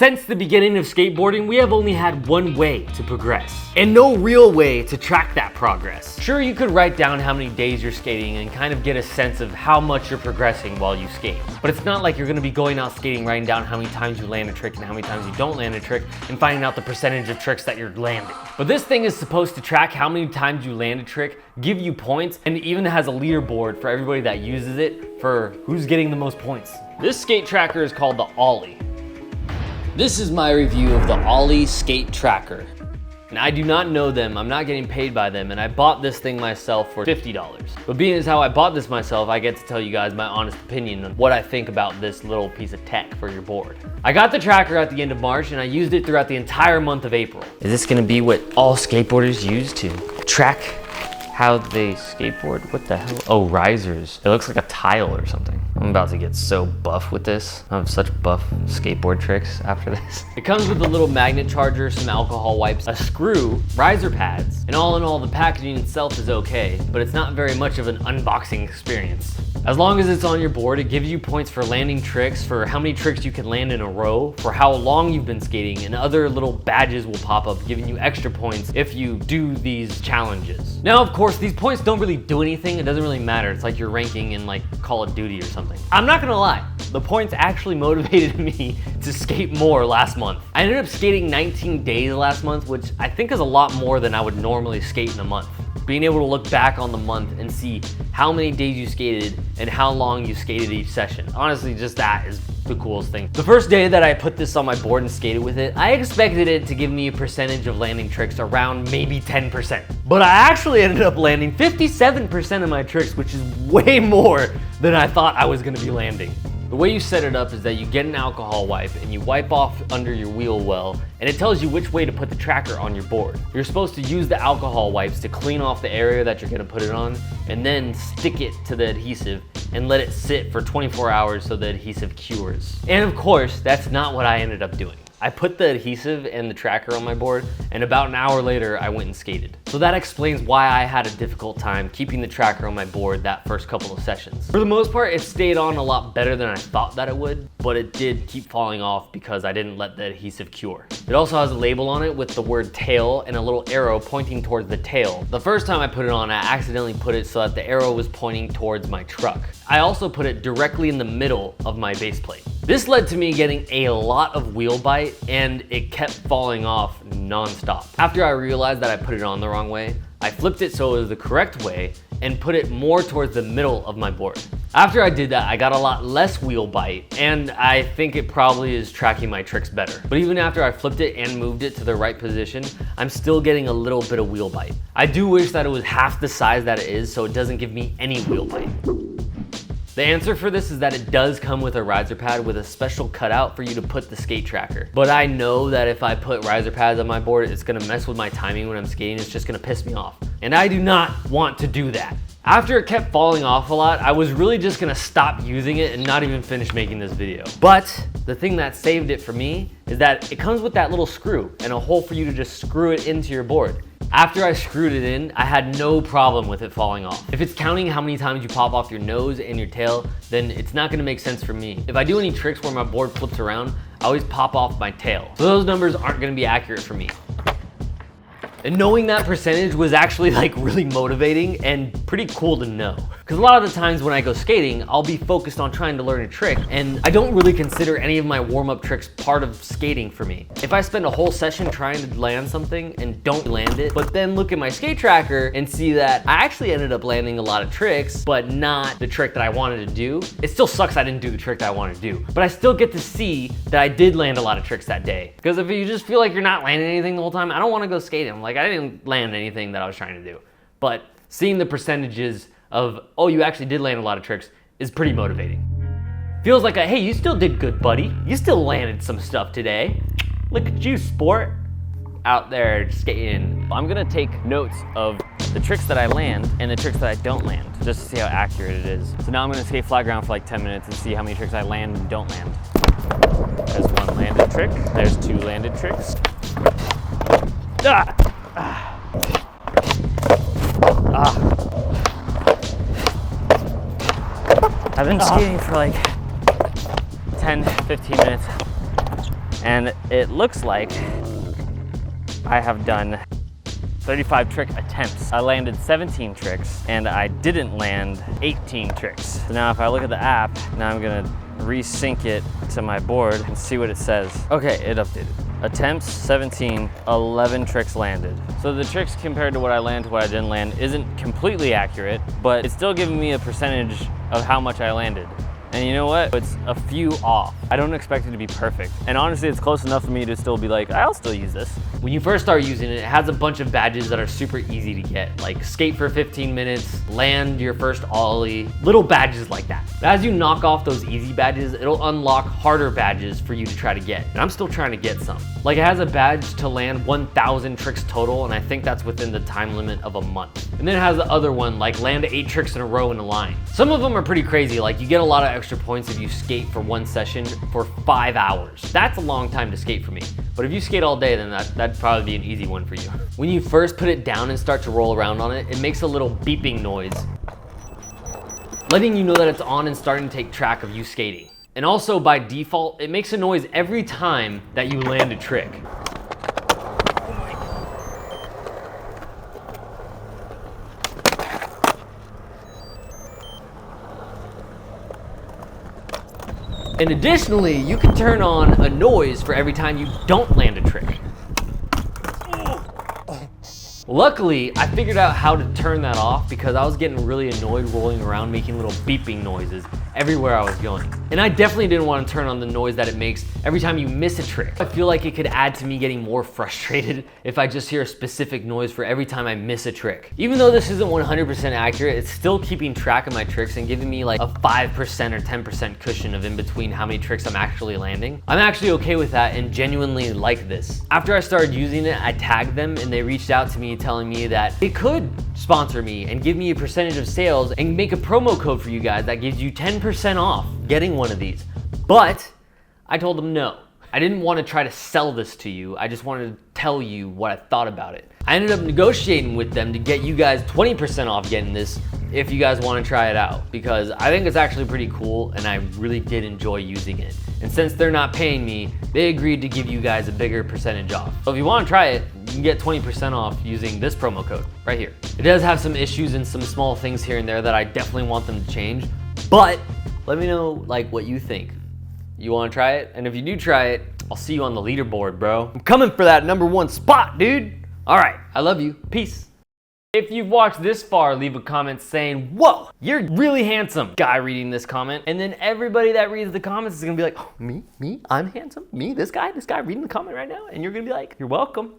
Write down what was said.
Since the beginning of skateboarding, we have only had one way to progress, and no real way to track that progress. Sure, you could write down how many days you're skating and kind of get a sense of how much you're progressing while you skate. But it's not like you're gonna be going out skating, writing down how many times you land a trick and how many times you don't land a trick, and finding out the percentage of tricks that you're landing. But this thing is supposed to track how many times you land a trick, give you points, and it even has a leaderboard for everybody that uses it for who's getting the most points. This skate tracker is called the Olie. This is my review of the Olie skate tracker. And I do not know them, I'm not getting paid by them, and I bought this thing myself for $50. But being as how I bought this myself, I get to tell you guys my honest opinion on what I think about this little piece of tech for your board. I got the tracker at the end of March and I used it throughout the entire month of April. Is this gonna be what all skateboarders use to track how they skateboard? What the hell? Oh, risers. It looks like a tile or something. I'm about to get so buff with this. I have such buff skateboard tricks after this. It comes with a little magnet charger, some alcohol wipes, a screw, riser pads, and all in all, the packaging itself is okay, but it's not very much of an unboxing experience. As long as it's on your board, it gives you points for landing tricks, for how many tricks you can land in a row, for how long you've been skating, and other little badges will pop up giving you extra points if you do these challenges. Now, of course, these points don't really do anything. It doesn't really matter. It's like you're ranking in like Call of Duty or something. I'm not gonna lie, the points actually motivated me to skate more last month. I ended up skating 19 days last month, which I think is a lot more than I would normally skate in a month. Being able to look back on the month and see how many days you skated and how long you skated each session. Honestly, just that is the coolest thing. The first day that I put this on my board and skated with it, I expected it to give me a percentage of landing tricks around maybe 10%. But I actually ended up landing 57% of my tricks, which is way more than I thought I was gonna be landing. The way you set it up is that you get an alcohol wipe and you wipe off under your wheel well, and it tells you which way to put the tracker on your board. You're supposed to use the alcohol wipes to clean off the area that you're gonna put it on, and then stick it to the adhesive and let it sit for 24 hours so the adhesive cures. And of course, that's not what I ended up doing. I put the adhesive and the tracker on my board, and about an hour later, I went and skated. So that explains why I had a difficult time keeping the tracker on my board that first couple of sessions. For the most part, it stayed on a lot better than I thought that it would, but it did keep falling off because I didn't let the adhesive cure. It also has a label on it with the word tail and a little arrow pointing towards the tail. The first time I put it on, I accidentally put it so that the arrow was pointing towards my truck. I also put it directly in the middle of my base plate. This led to me getting a lot of wheel bite, and it kept falling off non-stop. After I realized that I put it on the wrong way, I flipped it so it was the correct way and put it more towards the middle of my board. After I did that, I got a lot less wheel bite, and I think it probably is tracking my tricks better. But even after I flipped it and moved it to the right position, I'm still getting a little bit of wheel bite. I do wish that it was half the size that it is so it doesn't give me any wheel bite. The answer for this is that it does come with a riser pad with a special cutout for you to put the skate tracker. But I know that if I put riser pads on my board, it's gonna mess with my timing when I'm skating. It's just gonna piss me off. And I do not want to do that. After it kept falling off a lot, I was really just gonna stop using it and not even finish making this video. But the thing that saved it for me is that it comes with that little screw and a hole for you to just screw it into your board. After I screwed it in, I had no problem with it falling off. If it's counting how many times you pop off your nose and your tail, then it's not gonna make sense for me. If I do any tricks where my board flips around, I always pop off my tail. So those numbers aren't gonna be accurate for me. And knowing that percentage was actually like really motivating and pretty cool to know. Because a lot of the times when I go skating, I'll be focused on trying to learn a trick, and I don't really consider any of my warm-up tricks part of skating for me. If I spend a whole session trying to land something and don't land it, but then look at my skate tracker and see that I actually ended up landing a lot of tricks, but not the trick that I wanted to do, it still sucks I didn't do the trick that I wanted to do. But I still get to see that I did land a lot of tricks that day. Because if you just feel like you're not landing anything the whole time, I don't want to go skating. Like, I didn't land anything that I was trying to do. But seeing the percentages of, oh, you actually did land a lot of tricks is pretty motivating. Feels like a, hey, you still did good, buddy. You still landed some stuff today. Look at you, sport. Out there skating. I'm gonna take notes of the tricks that I land and the tricks that I don't land, just to see how accurate it is. So now I'm gonna skate flat ground for like 10 minutes and see how many tricks I land and don't land. There's one landed trick. There's two landed tricks. Ah! Ah! Ah! I've been skating for like 10, 15 minutes. And it looks like I have done 35 trick attempts. I landed 17 tricks and I didn't land 18 tricks. So now if I look at the app, now I'm gonna resync it to my board and see what it says. Okay, it updated. Attempts 17, 11 tricks landed. So the tricks compared to what I land to what I didn't land isn't completely accurate, but it's still giving me a percentage of how much I landed. And you know what? It's a few off. I don't expect it to be perfect. And honestly, it's close enough for me to still be like, I'll still use this. When you first start using it, it has a bunch of badges that are super easy to get, like skate for 15 minutes, land your first Ollie, little badges like that. But as you knock off those easy badges, it'll unlock harder badges for you to try to get. And I'm still trying to get some. Like it has a badge to land 1,000 tricks total, and I think that's within the time limit of a month. And then it has the other one, like land 8 tricks in a row in a line. Some of them are pretty crazy, like you get a lot of extra points if you skate for one session for 5 hours. That's a long time to skate for me. But if you skate all day, then that'd probably be an easy one for you. When you first put it down and start to roll around on it, it makes a little beeping noise, letting you know that it's on and starting to take track of you skating. And also by default, it makes a noise every time that you land a trick. And additionally, you can turn on a noise for every time you don't land a trick. Luckily, I figured out how to turn that off because I was getting really annoyed rolling around making little beeping noises everywhere I was going. And I definitely didn't want to turn on the noise that it makes every time you miss a trick. I feel like it could add to me getting more frustrated if I just hear a specific noise for every time I miss a trick. Even though this isn't 100% accurate, it's still keeping track of my tricks and giving me like a 5% or 10% cushion of in between how many tricks I'm actually landing. I'm actually okay with that and genuinely like this. After I started using it, I tagged them and they reached out to me telling me that they could sponsor me and give me a percentage of sales and make a promo code for you guys that gives you 10% off getting one of these. But I told them no. I didn't want to try to sell this to you. I just wanted to tell you what I thought about it. I ended up negotiating with them to get you guys 20% off getting this if you guys want to try it out, because I think it's actually pretty cool and I really did enjoy using it. And since they're not paying me, they agreed to give you guys a bigger percentage off. So if you want to try it, you can get 20% off using this promo code right here. It does have some issues and some small things here and there that I definitely want them to change, but let me know like what you think. You want to try it? And if you do try it, I'll see you on the leaderboard, bro. I'm coming for that #1 spot, dude. All right, I love you. Peace. If you've watched this far, leave a comment saying, whoa, you're really handsome. Guy reading this comment. And then everybody that reads the comments is gonna be like, oh, me, I'm handsome? Me, this guy reading the comment right now? And you're gonna be like, you're welcome.